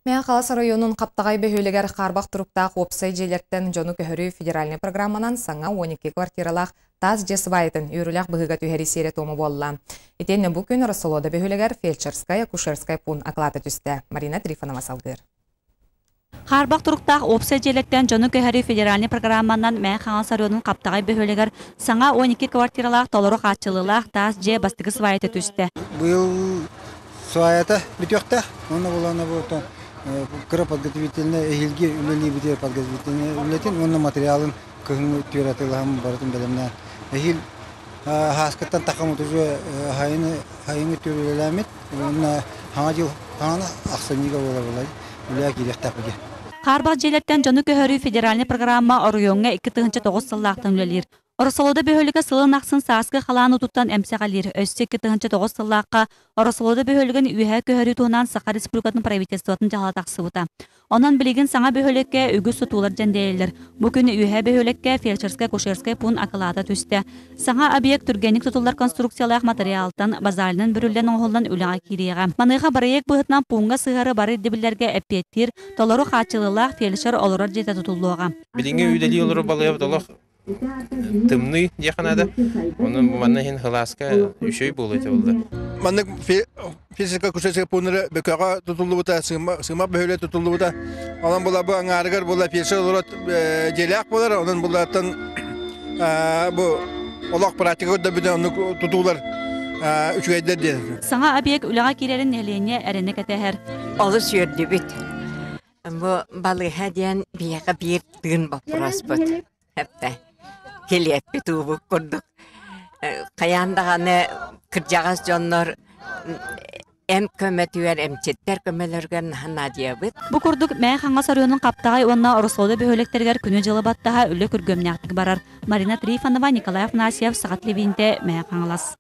Мен Қалас районун Каптагай бөһөлегер Карбак туруктак опсай желерттен жону көһөрү федеральный программанан саңа 12 квартиралах таз жесбайтын үрүлях быгыга түһәри сере тому болла. Итенне бу күн Росолода бөһөлегер фельдшерская, акушерская пун аклаты түсте. Марина Трифонова салгыр. Карбак туруктак опсай желерттен жону көһөрү федеральный программанан Мен Қалас районун Каптагай бөһөлегер саңа 12 квартиралах толору катчылылах таз же бастыгы свайты түсте. Был свайта битёкта, он была на вот кра подготовительная эхилги үлели битер подготовительная үлетин, он материалын кыгын тюратылам бартын белемне. Эхил хаскаттан такамут уже хайны тюрелемет, он хаңажыл хана аксанига болай. Үле кирехтап бе. Карбак желерттен жону көһөрү федеральный программа орuyonga 2-9 сыллактан үлелир. Оросолода бөһөлүгө сылын аксын сааскы халааны туттан эмсегалир. Өссө 2-9 сыллакка Оросолода бөһөлүгөн үйе көһөрү туунан Саха Республикатын правительствотун жалатаксыбыта. Онан билигин саңа бөһөлөккө үгүс тутуулар женделер. Бу күнү үйе бөһөлөккө фельдшерская, акушерская пун акылата түсте. Саңа объект түргенник тутулар конструкциялык материалтан базарынан бүрүлден оңолдан үлега кирига. Маныга барыйык быһытнан пунга сыгары бары дебилерге эппеттир, толору качылылак фельдшер олорор жете тутулууга. Билинге үйдели олору балыяп толох тымны дияханада. Onun mannehin hılaska üşöy boluydu oldu. Mannek fizika kuşası punları bekağa tutuldu da sığma böyle tutuldu da alan bola bu angargar bola piyasa olarak celak bolar onun bolardan bu olak pratik da bir de onu tutular üç ayda diye. Sana abiyek ulağa kirerin nehliğine erene keteher. Alış yördü bit. Bu balığı hediyen bir yaka bir tığın bapraspot. Hep de. Keliyet bituğu kurduk. Kayandağını kırcağız canlar em kömetüyer em çetler kömelergen hanadiyabıt. Bu kurduk Men Қалас районун Каптагай онна Оросолда бөһөлектергер күнү жылыбаттаha үлө көргөмнәктик барар. Марина Трифонова, Николай Афанасьев, Сагат Левинте, Мен Қалас.